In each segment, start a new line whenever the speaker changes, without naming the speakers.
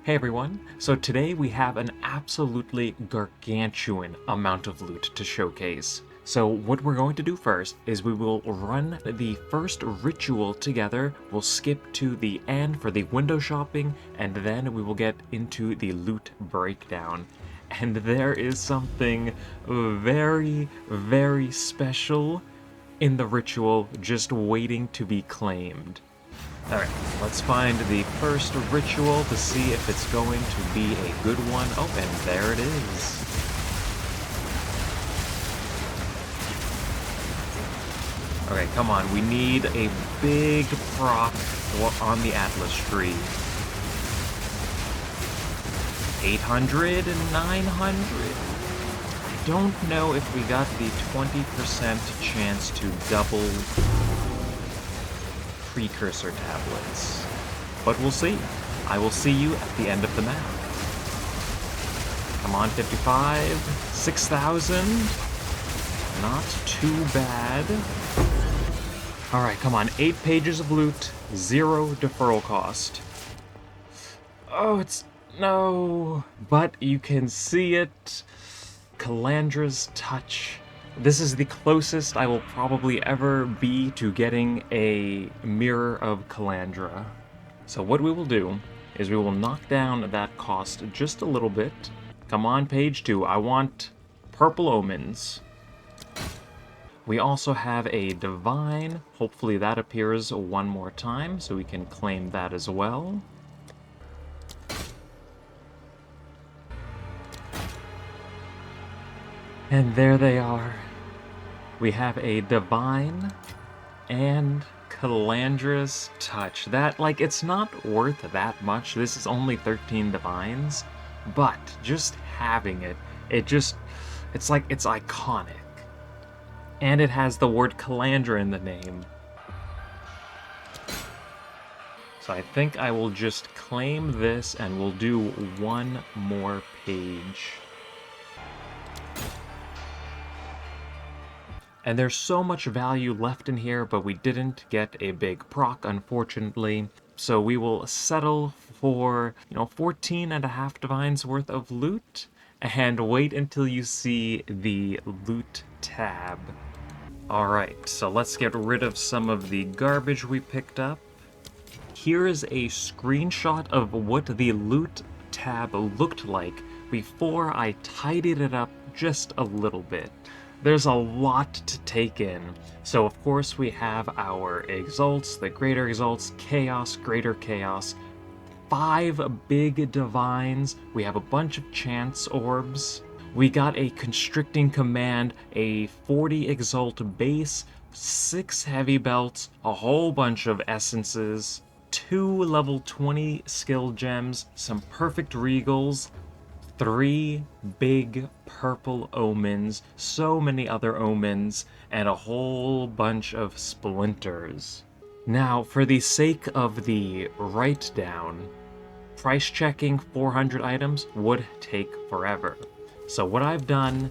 Hey everyone, so today we have an absolutely gargantuan amount of loot to showcase. So what we're going to do first is we will run the first ritual together, we'll skip to the end for the window shopping, and then we will get into the loot breakdown. And there is something very, very special in the ritual just waiting to be claimed. Alright, let's find the first ritual to see if it's going to be a good one. Oh, and there it is. Okay, come on, we need a big proc on the Atlas tree. 800 and 900. I don't know if we got the 20% chance to double precursor tablets. But we'll see. I will see you at the end of the map. Come on, 55. 6,000. Not too bad. Alright, come on. 8 pages of loot. 0 deferral cost. Oh, it's... no. But you can see it. Calandra's Touch. This is the closest I will probably ever be to getting a Mirror of Calandra. So what we will do is we will knock down that cost just a little bit. Come on, page 2. I want Purple Omens. We also have a Divine. Hopefully that appears one more time, so we can claim that as well. And there they are. We have a Divine and Calandra's Touch. That, like, it's not worth that much. This is only 13 Divines, but just having it, it's like, it's iconic. And it has the word Calandra in the name. So I think I will just claim this and we'll do one more page. And there's so much value left in here, but we didn't get a big proc, unfortunately. So we will settle for, 14 and a half divines worth of loot, and wait until you see the loot tab. Alright, so let's get rid of some of the garbage we picked up. Here is a screenshot of what the loot tab looked like before I tidied it up just a little bit. There's a lot to take in. So of course we have our exalts, the greater exalts, chaos, greater chaos, 5 big divines, we have a bunch of chance orbs, we got a constricting command, a 40 exalt base, 6 heavy belts, a whole bunch of essences, 2 level 20 skill gems, some perfect regals, 3 big purple omens, so many other omens, and a whole bunch of splinters. Now, for the sake of the write-down, price checking 400 items would take forever. So what I've done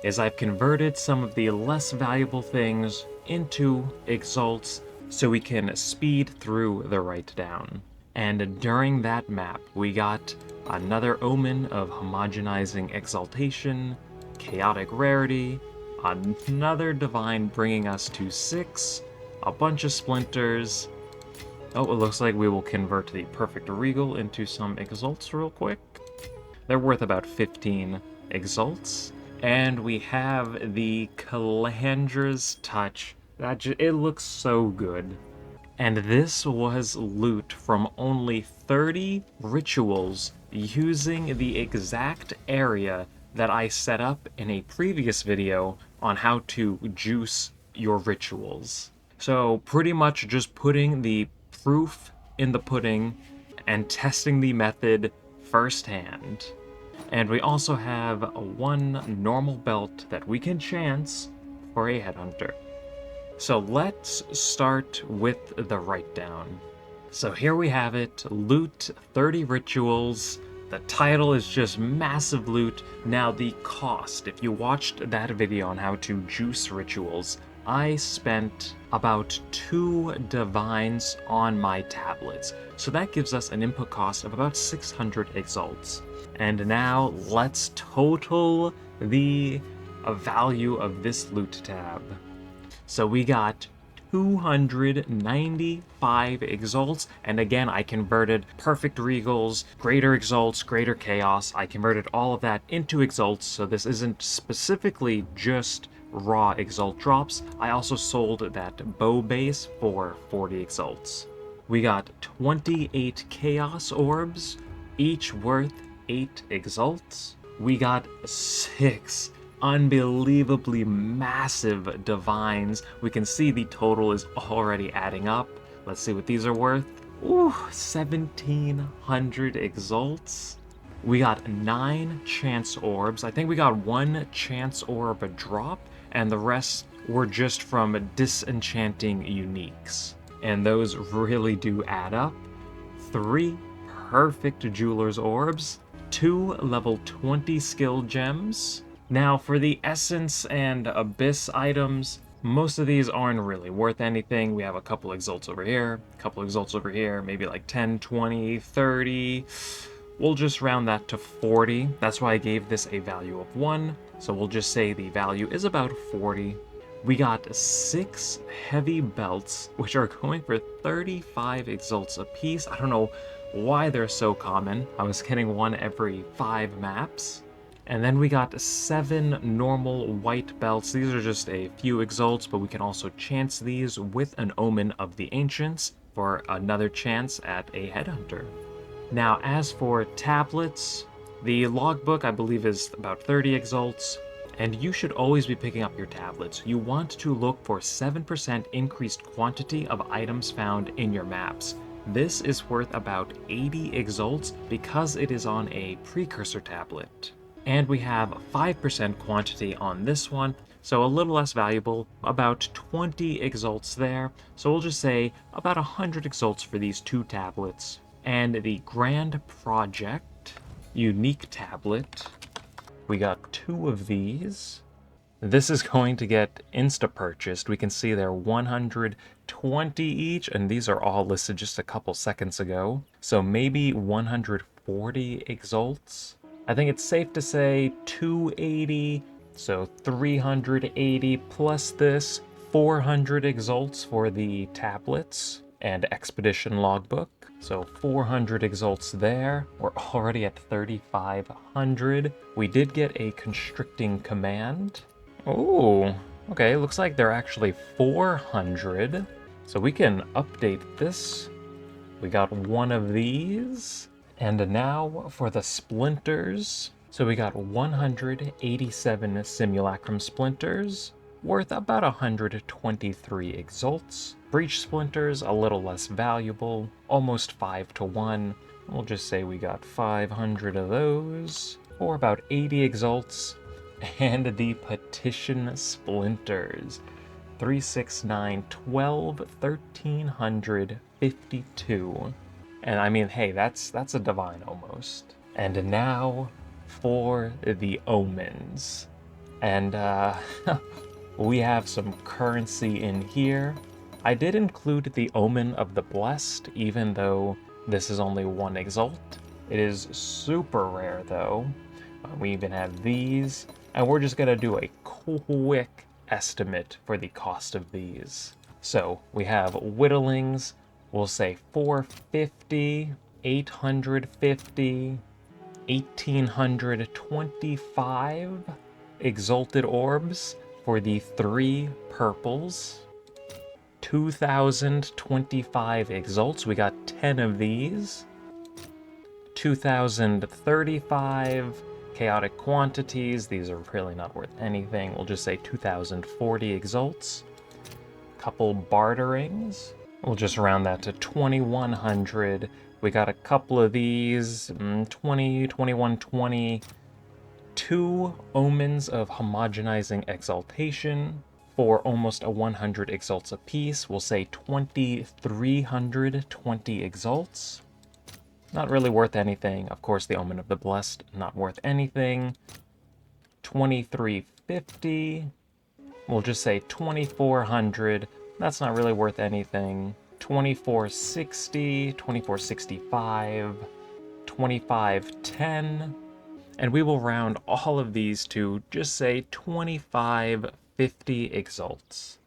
is I've converted some of the less valuable things into exalts so we can speed through the write-down. And during that map, we got another omen of homogenizing exaltation, chaotic rarity, another divine bringing us to 6, a bunch of splinters. Oh, it looks like we will convert the perfect regal into some exalts real quick. They're worth about 15 exalts. And we have the Calandra's Touch. It looks so good. And this was loot from only 30 rituals using the exact area that I set up in a previous video on how to juice your rituals. So pretty much just putting the proof in the pudding and testing the method firsthand. And we also have one normal belt that we can chance for a headhunter. So let's start with the write-down. So here we have it, loot 30 rituals. The title is just massive loot. Now the cost, if you watched that video on how to juice rituals, I spent about 2 divines on my tablets. So that gives us an input cost of about 600 exalts. And now let's total the value of this loot tab. So we got 295 exalts, and again I converted perfect regals, greater exalts, greater chaos. I converted all of that into exalts, so this isn't specifically just raw exalt drops. I also sold that bow base for 40 exalts. We got 28 chaos orbs, each worth 8 exalts. We got 6 unbelievably massive divines. We can see the total is already adding up. Let's see what these are worth. Ooh, 1,700 exalts. We got 9 chance orbs. I think we got 1 chance orb a drop, and the rest were just from disenchanting uniques. And those really do add up. 3 perfect jeweler's orbs, 2 level 20 skill gems. Now for the essence and abyss items, most of these aren't really worth anything. We have a couple exalts over here, a couple exalts over here, maybe like 10, 20, 30. We'll just round that to 40. That's why I gave this a value of 1. So we'll just say the value is about 40. We got 6 heavy belts, which are going for 35 exalts apiece. I don't know why they're so common. I was getting one every 5 maps. And then we got 7 normal white belts. These are just a few exalts, but we can also chance these with an Omen of the Ancients for another chance at a Headhunter. Now, as for tablets, the logbook I believe is about 30 exalts, and you should always be picking up your tablets. You want to look for 7% increased quantity of items found in your maps. This is worth about 80 exalts because it is on a precursor tablet. And we have 5% quantity on this one, so a little less valuable, about 20 exalts there. So we'll just say about 100 exalts for these 2 tablets. And the Grand Project unique tablet, we got 2 of these. This is going to get insta-purchased. We can see they're 120 each, and these are all listed just a couple seconds ago. So maybe 140 exalts. I think it's safe to say 280, so 380 plus this, 400 exalts for the tablets and expedition logbook. So 400 exalts there. We're already at 3,500. We did get a constricting command. Oh, okay, looks like they're actually 400. So we can update this. We got 1 of these. And now for the splinters. So we got 187 simulacrum splinters, worth about 123 exalts. Breach splinters, a little less valuable, almost 5 to 1. We'll just say we got 500 of those, for about 80 exalts. And the petition splinters, 3, 6, 9, 12, 1,352. And I mean, hey, that's a divine almost. And now for the omens. And we have some currency in here. I did include the Omen of the Blessed, even though this is only 1 exalt. It is super rare though. We even have these. And we're just gonna do a quick estimate for the cost of these. So we have whittlings. We'll say 450, 850, 1,825 exalted orbs for the 3 purples. 2,025 exalts. We got 10 of these. 2,035 chaotic quantities. These are really not worth anything. We'll just say 2,040 exalts. Couple barterings. We'll just round that to 2,100. We got a couple of these, 20, 21, 20. 2 omens of homogenizing exaltation for almost a 100 exalts apiece. We'll say 2,320 exalts. Not really worth anything. Of course, the Omen of the Blessed, not worth anything. 2,350. We'll just say 2400. That's not really worth anything. 2460, 2465, 2510. And we will round all of these to just say 2550 exalts.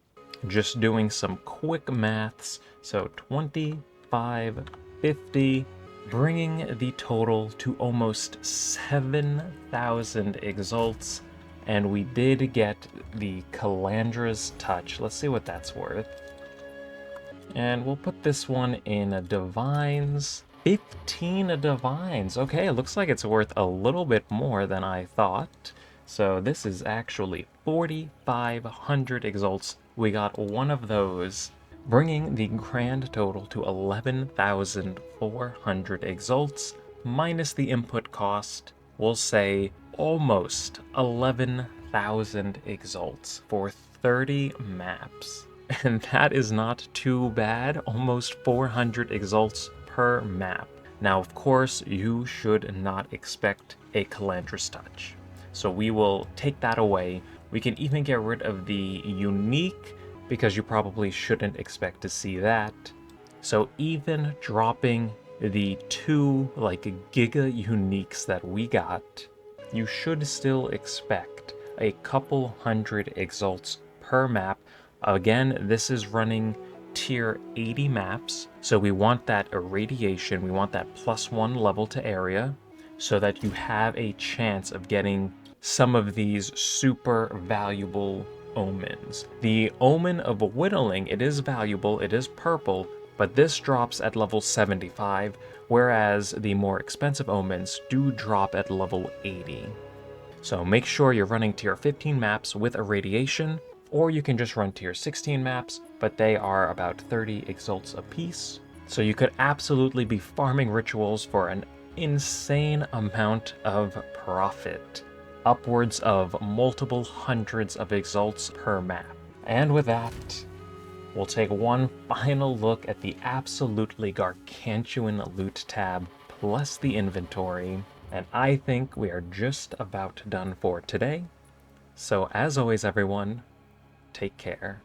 Just doing some quick maths. So 2550, bringing the total to almost 7,000 exalts. And we did get the Calandra's Touch. Let's see what that's worth. And we'll put this one in Divines. 15 Divines. Okay, it looks like it's worth a little bit more than I thought. So this is actually 4,500 exalts. We got one of those, bringing the grand total to 11,400 exalts, minus the input cost. We'll say almost 11,000 exalts for 30 maps. And that is not too bad, almost 400 exalts per map. Now, of course, you should not expect a Calandra's Touch. So we will take that away. We can even get rid of the unique, because you probably shouldn't expect to see that. So even dropping the 2 giga uniques that we got, you should still expect a couple hundred exalts per map. Again, this is running tier 80 maps, so we want that irradiation, we want that +1 level to area, so that you have a chance of getting some of these super valuable omens. The Omen of Whittling, it is valuable, it is purple, but this drops at level 75, whereas the more expensive omens do drop at level 80. So make sure you're running tier 15 maps with irradiation, or you can just run tier 16 maps, but they are about 30 exalts apiece. So you could absolutely be farming rituals for an insane amount of profit, upwards of multiple hundreds of exalts per map. And with that, we'll take one final look at the absolutely gargantuan loot tab plus the inventory, and I think we are just about done for today. So as always, everyone, take care.